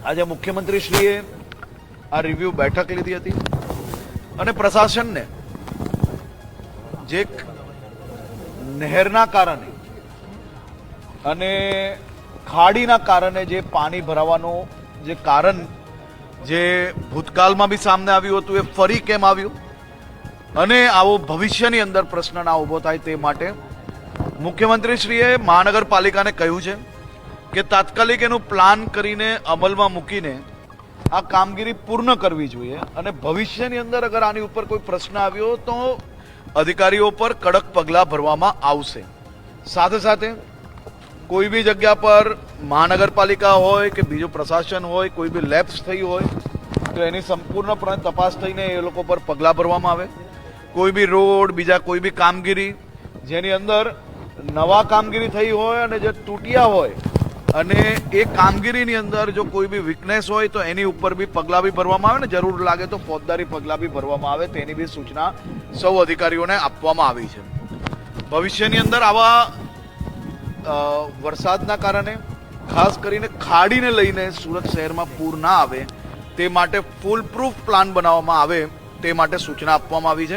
આજે મુખ્યમંત્રીશ્રીએ આ રિવ્યુ બેઠક લીધી હતી અને પ્રશાસનને જે નહેરના કારણે અને ખાડીના કારણે જે પાણી ભરાવાનું જે કારણ જે ભૂતકાળમાં બી સામે આવ્યું હતું એ ફરી કેમ આવ્યું અને આવો ભવિષ્યની અંદર પ્રશ્ન ના ઊભો થાય તે માટે મુખ્યમંત્રીશ્રીએ મહાનગરપાલિકાને કહ્યું છે કે તાત્કાલિક એનું પ્લાન કરીને અમલમાં મૂકીને આ કામગીરી પૂર્ણ કરવી જોઈએ અને ભવિષ્યની અંદર અગર આની ઉપર કોઈ પ્રશ્ન આવ્યો તો અધિકારીઓ પર કડક પગલાં ભરવામાં આવશે। સાથે સાથે કોઈ બી જગ્યા પર મહાનગરપાલિકા હોય કે બીજું પ્રશાસન હોય કોઈ બી લેપ્સ થઈ હોય તો એની સંપૂર્ણપણે તપાસ થઈને એ લોકો પર પગલાં ભરવામાં આવે। કોઈ બી રોડ બીજા કોઈ બી કામગીરી જેની અંદર નવા કામગીરી થઈ હોય અને જે તૂટ્યા હોય અને એ કામગીરીની અંદર જો કોઈ બી વીકનેસ હોય તો એની ઉપર બી પગલાં બી ભરવામાં આવે ને જરૂર લાગે તો ફોજદારી પગલાં બી ભરવામાં આવે તેની બી સૂચના સૌ અધિકારીઓને આપવામાં આવી છે। ભવિષ્યની અંદર આવા વરસાદના કારણે ખાસ કરીને ખાડીને લઈને સુરત શહેરમાં પૂર ના આવે તે માટે ફૂલ પ્રૂફ પ્લાન બનાવવામાં આવે તે માટે સૂચના આપવામાં આવી છે।